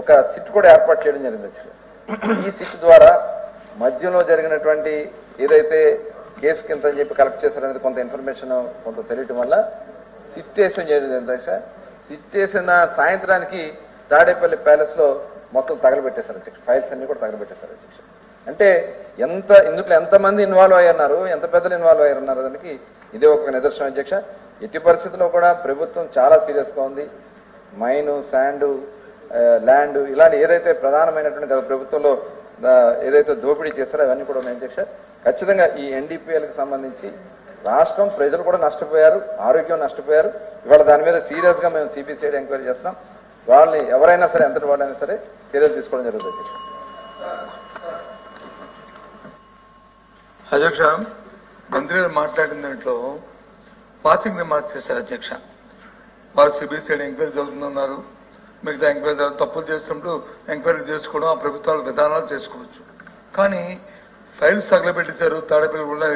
ఒక సిట్ కూడా ఏర్పాటు చేయడం జరిగింది అధ్యక్ష. ఈ సిట్ ద్వారా మధ్యలో జరిగినటువంటి ఏదైతే కేసు కింద అని చెప్పి కలెక్ట్ చేశారనేది కొంత ఇన్ఫర్మేషన్ కొంత తెలియటం వల్ల సిట్ వేసిన జరిగింది అధ్యక్ష. సిట్ వేసిన సాయంత్రానికి తాడేపల్లి ప్యాలెస్ లో మొత్తం తగలబెట్టేశారు అధ్యక్ష. ఫైల్స్ అన్ని కూడా తగలబెట్టేశారు అధ్యక్ష. అంటే ఇందులో ఎంతమంది ఇన్వాల్వ్ అయ్యారు, ఎంత పెద్దలు ఇన్వాల్వ్ అయ్యారన్నారు దానికి ఇదే ఒక నిదర్శనం అధ్యక్ష. ఎట్టి పరిస్థితుల్లో కూడా ప్రభుత్వం చాలా సీరియస్ గా ఉంది. మైను, శాండ్, ల్యాండ్ ఇలాంటి ఏదైతే ప్రధానమైనటువంటి గత ప్రభుత్వంలో ఏదైతే దోపిడీ చేశారో అవన్నీ కూడా ఉన్నాయి అధ్యక్ష. ఖచ్చితంగా ఈ ఎన్డీపీఎల్కి సంబంధించి రాష్ట్రం ప్రజలు కూడా నష్టపోయారు, ఆరోగ్యం నష్టపోయారు. ఇవాళ దాని మీద సీరియస్ గా మేము సిబిసిఐడి ఎంక్వైరీ చేస్తున్నాం. వాళ్ళని ఎవరైనా సరే ఎంతటి వాళ్ళైనా సరే చర్యలు తీసుకోవడం జరుగుతుంది అధ్యక్ష. అధ్యక్ష, మంత్రి గారు మాట్లాడిన దాంట్లో పాసింగ్ రిమార్క్స్ చేశారు అధ్యక్ష. వారు సిబిసిఐడి ఎంక్వైరీ జరుగుతున్నారు, మిగతా ఎంక్వైరీ తప్పులు చేస్తున్నప్పుడు ఎంక్వైరీ చేసుకోవడం ఆ ప్రభుత్వాల విధానాలు చేసుకోవచ్చు. కానీ ఫైల్స్ తగలబెట్టేశారు, తాడేపల్లి కూడా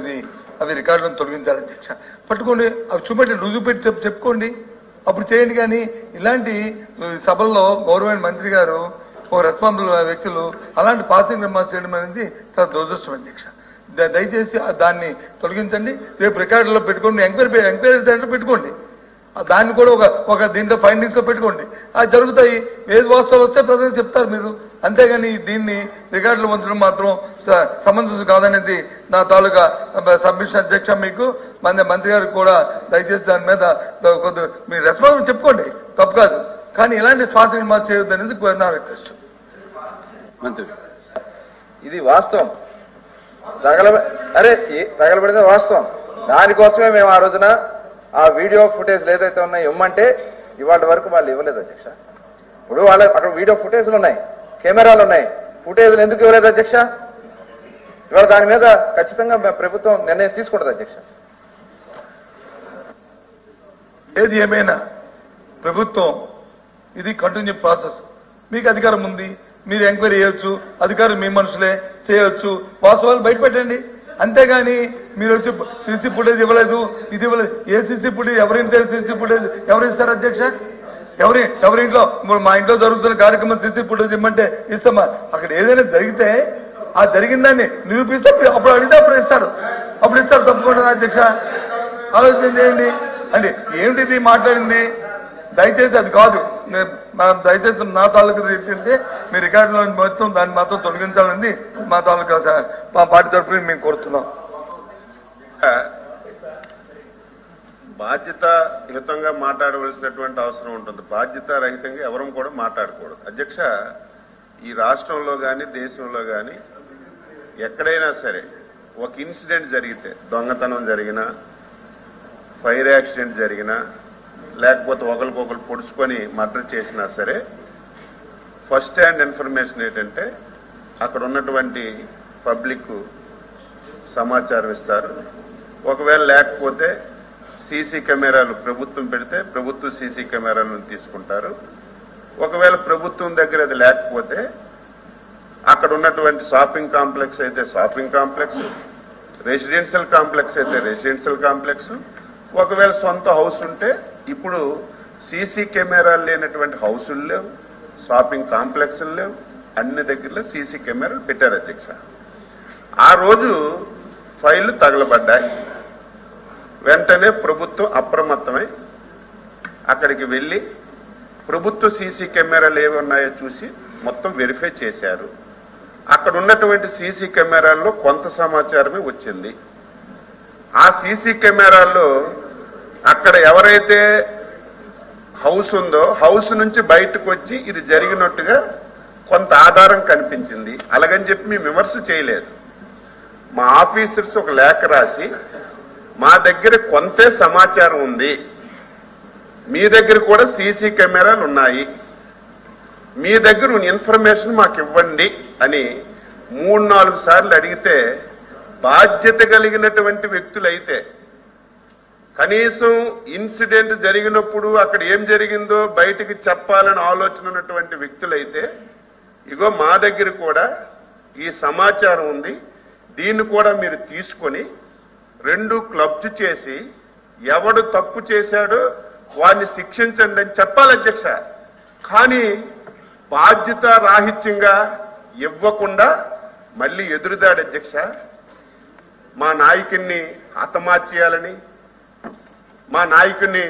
అవి రికార్డులను తొలగించాలి అధ్యక్ష. పట్టుకోండి, అవి చూపెట్టి రుజువు పెట్టి చెప్పుకోండి, అప్పుడు చేయండి. కానీ ఇలాంటి సభల్లో గౌరవమైన మంత్రి గారు ఒక రెస్పాన్సిబుల్ వ్యక్తులు అలాంటి పాసింగ్ రిమార్క్స్ చేయడం అనేది చాలా దురదృష్టం అధ్యక్ష. దయచేసి దాన్ని తొలగించండి. రేపు రికార్డులో పెట్టుకోండి, ఎంక్వైరీ దాంట్లో పెట్టుకోండి. దాన్ని కూడా ఒక దీంట్లో ఫైండింగ్స్ లో పెట్టుకోండి. అది జరుగుతాయి. ఏది వాస్తవం వస్తే ప్రజలు చెప్తారు మీరు. అంతేగాని దీన్ని రికార్డులు ఉంచడం మాత్రం సమంజసం కాదనేది నా తాలూకా సబ్మిషన్ అధ్యక్ష. మీకు మంత్రి గారికి కూడా దయచేసి దాని మీద మీరు రెస్పాన్స్ చెప్పుకోండి, తప్పు కాదు. కానీ ఇలాంటి స్పాన్సరింగ్ మార్చి చేయొద్దు అనేది నా రిక్వెస్ట్. మంత్రి, ఇది వాస్తవం. తగలబడిన వాస్తవం. దానికోసమే మేము ఆ రోజున ఆ వీడియో ఫుటేజ్ ఏదైతే ఉన్నాయో ఇవ్వమంటే ఇవాళ వరకు వాళ్ళు ఇవ్వలేదు అధ్యక్ష. ఇప్పుడు వాళ్ళ అక్కడ వీడియో ఫుటేజ్లు ఉన్నాయి, కెమెరాలు ఉన్నాయి, ఫుటేజ్లు ఎందుకు ఇవ్వలేదు అధ్యక్ష? ఇవాళ దాని మీద ఖచ్చితంగా ప్రభుత్వం నిర్ణయం తీసుకుంటుంది అధ్యక్ష. ఏది ఏమైనా ప్రభుత్వం ఇది కంటిన్యూ ప్రాసెస్. మీకు అధికారం ఉంది, మీరు ఎంక్వైరీ చేయొచ్చు, అధికారులు మీ మనుషులే చేయొచ్చు, వాస్తవాలు బయటపెట్టండి. అంతేగాని మీరు వచ్చి సీసీ ఫుటేజ్ ఇవ్వలేదు, ఇది ఇవ్వలేదు. ఏ సీసీ ఫుటేజ్ ఎవరింటి సీసీ ఫుటేజ్ ఎవరు ఇస్తారు అధ్యక్ష? ఎవరింట్లో మా ఇంట్లో జరుగుతున్న కార్యక్రమం సీసీ ఫుటేజ్ ఇమ్మంటే ఇస్తామా? అక్కడ ఏదైనా జరిగితే ఆ జరిగిన దాన్ని నిరూపిస్తే అప్పుడు అడిగితే అప్పుడు ఇస్తారు తప్పకుండా అధ్యక్ష. ఆలోచన చేయండి. అంటే ఏమిటిది మాట్లాడింది? దయచేసి అది కాదు. దయచేసి నా తాలూకా రీతింటే మీ రికార్డులో మొత్తం దాన్ని మాత్రం తొలగించాలని మా తాలూకా మా పార్టీ తరఫున మేము కోరుతున్నాం. బాధ్యతాయుతంగా మాట్లాడవలసినటువంటి అవసరం ఉంటుంది. బాధ్యత రహితంగా ఎవరం కూడా మాట్లాడకూడదు అధ్యక్ష. ఈ రాష్ట్రంలో కానీ దేశంలో కానీ ఎక్కడైనా సరే ఒక ఇన్సిడెంట్ జరిగితే, దొంగతనం జరిగినా, ఫైర్ యాక్సిడెంట్ జరిగినా, లేకపోతే ఒకరికొకరు పొడుచుకొని మర్డర్ చేసినా సరే ఫస్ట్ హ్యాండ్ ఇన్ఫర్మేషన్ ఏంటంటే అక్కడ ఉన్నటువంటి పబ్లిక్ సమాచారం ఇస్తారు. ఒకవేళ లేకపోతే సీసీ కెమెరాలు ప్రభుత్వం పెడితే ప్రభుత్వం సీసీ కెమెరాలను తీసుకుంటారు. ఒకవేళ ప్రభుత్వం దగ్గర అది లేకపోతే అక్కడ ఉన్నటువంటి షాపింగ్ కాంప్లెక్స్ అయితే షాపింగ్ కాంప్లెక్స్, రెసిడెన్షియల్ కాంప్లెక్స్ అయితే రెసిడెన్షియల్ కాంప్లెక్స్, ఒకవేళ సొంత హౌస్ ఉంటే ఇప్పుడు సీసీ కెమెరాలు లేనటువంటి హౌసులు లేవు, షాపింగ్ కాంప్లెక్స్లు లేవు, అన్ని దగ్గరలో సీసీ కెమెరాలు పెట్టారు అధ్యక్ష. ఆ రోజు ఫైళ్లు తగలబడ్డాయి. వెంటనే ప్రభుత్వం అప్రమత్తమై అక్కడికి వెళ్లి ప్రభుత్వ సీసీ కెమెరాలు ఏవి ఉన్నాయో చూసి మొత్తం వెరిఫై చేశారు. అక్కడ ఉన్నటువంటి సీసీ కెమెరాల్లో కొంత సమాచారమే వచ్చింది. ఆ సీసీ కెమెరాల్లో అక్కడ ఎవరైతే హౌస్ ఉందో హౌస్ నుంచి బయటకు వచ్చి ఇది జరిగినట్టుగా కొంత ఆధారం కనిపించింది. అలాగని చెప్పి మేము విమర్శ చేయలేదు. మా ఆఫీసర్స్ ఒక లేఖ రాసి మా దగ్గర కొంతే సమాచారం ఉంది, మీ దగ్గర కూడా సీసీ కెమెరాలు ఉన్నాయి, మీ దగ్గర ఉన్న ఇన్ఫర్మేషన్ మాకు ఇవ్వండి అని 3-4 సార్లు అడిగితే బాధ్యత కలిగినటువంటి వ్యక్తులైతే కనీసం ఇన్సిడెంట్ జరిగినప్పుడు అక్కడ ఏం జరిగిందో బయటికి చెప్పాలని ఆలోచన ఉన్నటువంటి వ్యక్తులైతే ఇగో మా దగ్గర కూడా ఈ సమాచారం ఉంది, దీన్ని కూడా మీరు తీసుకొని 2 క్లబ్స్ చేసి ఎవడు తప్పు చేశాడో వాడిని శిక్షించండి అని చెప్పాలి అధ్యక్ష. కానీ బాధ్యత రాహిత్యంగా ఇవ్వకుండా మళ్ళీ ఎదురుదాడి అధ్యక్ష. మా నాయకుడిని హతమార్చేయాలని, మా నాయకుడిని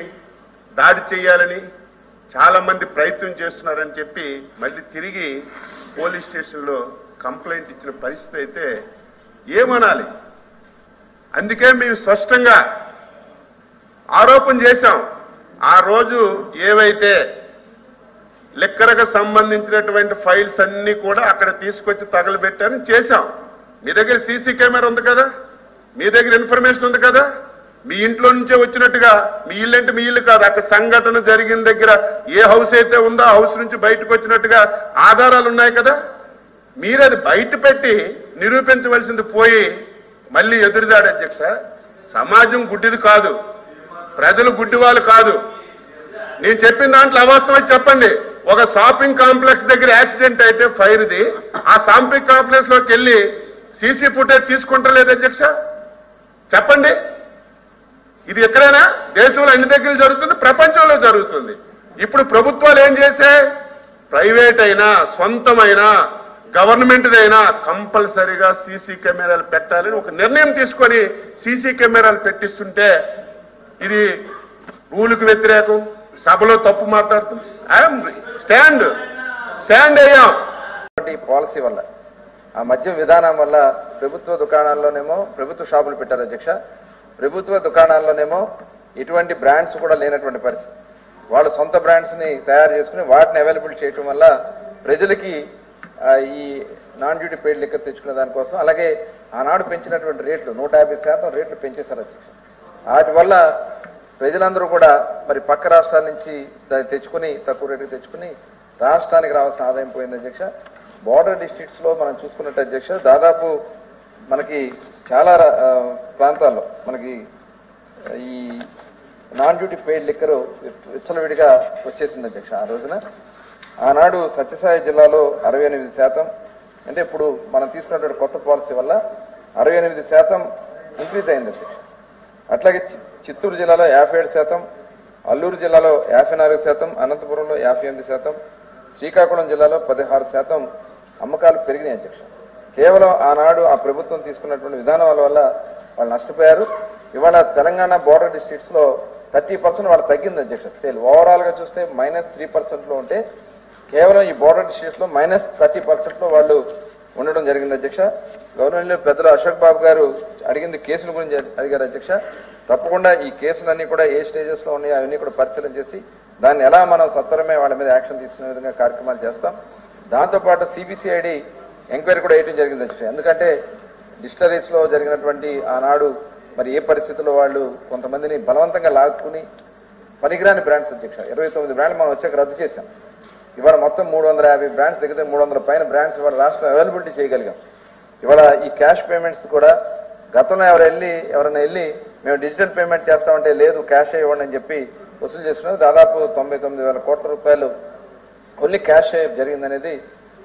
దాడి చేయాలని చాలా మంది ప్రయత్నం చేస్తున్నారని చెప్పి మళ్ళీ తిరిగి పోలీస్ స్టేషన్లో కంప్లైంట్ ఇచ్చిన పరిస్థితి అయితే ఏమనాలి? అందుకే మేము స్పష్టంగా ఆరోపణ చేశాం. ఆ రోజు ఏవైతే లిక్కర్కు సంబంధించినటువంటి ఫైల్స్ అన్ని కూడా అక్కడ తీసుకొచ్చి తగలబెట్టారని చేశాం. మీ దగ్గర సీసీ కెమెరా ఉంది కదా, మీ దగ్గర ఇన్ఫర్మేషన్ ఉంది కదా, మీ ఇంట్లో నుంచే వచ్చినట్టుగా, మీ ఇల్లు అంటే మీ ఇల్లు కాదు, అక్కడ సంఘటన జరిగిన దగ్గర ఏ హౌస్ అయితే ఉందో ఆ హౌస్ నుంచి బయటకు వచ్చినట్టుగా ఆధారాలు ఉన్నాయి కదా. మీరు అది బయట పెట్టి నిరూపించవలసింది పోయి మళ్ళీ ఎదురుదాడి అధ్యక్ష. సమాజం గుడ్డిది కాదు, ప్రజలు గుడ్డి వాళ్ళు కాదు. నేను చెప్పిన దాంట్లో అవాస్తవం చెప్పండి. ఒక షాపింగ్ కాంప్లెక్స్ దగ్గర యాక్సిడెంట్ అయితే ఫైర్ది, ఆ షాపింగ్ కాంప్లెక్స్ లోకి వెళ్ళి సీసీ ఫుటేజ్ తీసుకుంటలేదు అధ్యక్ష. చెప్పండి. ఇది ఎక్కడైనా దేశంలో అన్ని దగ్గర జరుగుతుంది, ప్రపంచంలో జరుగుతుంది. ఇప్పుడు ప్రభుత్వాలు ఏం చేశాయి? ప్రైవేట్ అయినా సొంతమైనా గవర్నమెంట్దైనా కంపల్సరీగా సీసీ కెమెరాలు పెట్టాలని ఒక నిర్ణయం తీసుకొని సీసీ కెమెరాలు పెట్టిస్తుంటే ఇది రూలుకు వ్యతిరేకం, సభలో తప్పు మాట్లాడుతుంది. స్టాండ్ అయ్యాం. పాలసీ వల్ల, ఆ మద్యం విధానం వల్ల ప్రభుత్వ దుకాణాల్లోనేమో ప్రభుత్వ షాపులు పెట్టారు అధ్యక్ష. ప్రభుత్వ దుకాణాల్లోనేమో ఇటువంటి బ్రాండ్స్ కూడా లేనటువంటి పరిస్థితి. వాళ్ళు సొంత బ్రాండ్స్ ని తయారు చేసుకుని వాటిని అవైలబుల్ చేయటం వల్ల ప్రజలకి ఈ నాన్ డ్యూటీ పెయిడ్ లిక్కర్ తెచ్చుకునే దానికోసం, అలాగే ఆనాడు పెంచినటువంటి రేట్లు 150% రేట్లు పెంచేశారు అధ్యక్ష. వాటి వల్ల ప్రజలందరూ కూడా మరి పక్క రాష్ట్రాల నుంచి దాన్ని తెచ్చుకుని తక్కువ రేటుకి తెచ్చుకుని రాష్ట్రానికి రావాల్సిన ఆదాయం పోయింది అధ్యక్ష. బార్డర్ డిస్ట్రిక్ట్స్ లో మనం చూసుకున్నట్టు అధ్యక్ష, దాదాపు మనకి చాలా ప్రాంతాల్లో మనకి ఈ నాన్ డ్యూటీ పెయిడ్ లిక్కర్ విచ్చలవిడిగా వచ్చేసింది అధ్యక్ష. ఆ రోజున ఆనాడు సత్యసాయి జిల్లాలో 68%, అంటే ఇప్పుడు మనం తీసుకున్నటువంటి కొత్త పాలసీ వల్ల 68% ఇంక్రీజ్ అయింది అధ్యక్ష. అట్లాగే చిత్తూరు జిల్లాలో 57%, అల్లూరు జిల్లాలో 54%, అనంతపురంలో 58%, శ్రీకాకుళం జిల్లాలో 16% అమ్మకాలు పెరిగినాయి అధ్యక్ష. కేవలం ఆనాడు ఆ ప్రభుత్వం తీసుకున్నటువంటి విధానాల వల్ల వాళ్ళు నష్టపోయారు. ఇవాళ తెలంగాణ బార్డర్ డిస్ట్రిక్ట్స్ లో 30% వాళ్ళు తగ్గింది అధ్యక్ష. సేల్ ఓవరాల్ గా చూస్తే -3% లో ఉంటే కేవలం ఈ బార్డర్ డిస్ట్రిక్ట్స్ లో -30% లో వాళ్ళు ఉండడం జరిగింది అధ్యక్ష. గవర్నమెంట్ పెద్దలు అశోక్ బాబు గారు అడిగింది కేసుల గురించి అడిగారు అధ్యక్ష. తప్పకుండా ఈ కేసులన్నీ కూడా ఏ స్టేజెస్ లో ఉన్నాయో అవన్నీ కూడా పరిశీలన చేసి దాన్ని ఎలా మనం సత్వరమే వాళ్ళ మీద యాక్షన్ తీసుకునే విధంగా కార్యక్రమాలు చేస్తాం. దాంతోపాటు సిబిసిఐడి ఎంక్వైరీ కూడా వేయడం జరిగింది అధ్యక్ష. ఎందుకంటే డిస్టరీస్ లో జరిగినటువంటి ఆనాడు మరి ఏ పరిస్థితుల్లో వాళ్ళు కొంతమందిని బలవంతంగా లాక్కుని పనికిరాని బ్రాండ్స్ అధ్యక్ష 29 బ్రాండ్లు మనం వచ్చాక రద్దు చేశాం. ఇవాళ మొత్తం 350 బ్రాండ్స్ దగ్గర 300 పైన బ్రాండ్స్ ఇవాళ రాష్ట్రం అవైలబిలిటీ చేయగలిగాం. ఇవాళ ఈ క్యాష్ పేమెంట్స్ కూడా గతంలో ఎవరైనా వెళ్ళి మేము డిజిటల్ పేమెంట్ చేస్తామంటే లేదు క్యాష్ ఇవ్వండి అని చెప్పి వసూలు చేసుకున్నారు. దాదాపు 99,000 కోట్ల రూపాయలు ఓన్లీ క్యాష్ జరిగిందనేది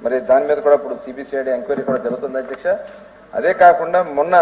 మరి దాని మీద కూడా ఇప్పుడు సిబిసిఐడి ఎంక్వైరీ కూడా జరుగుతుంది అధ్యక్ష. అదే కాకుండా మొన్న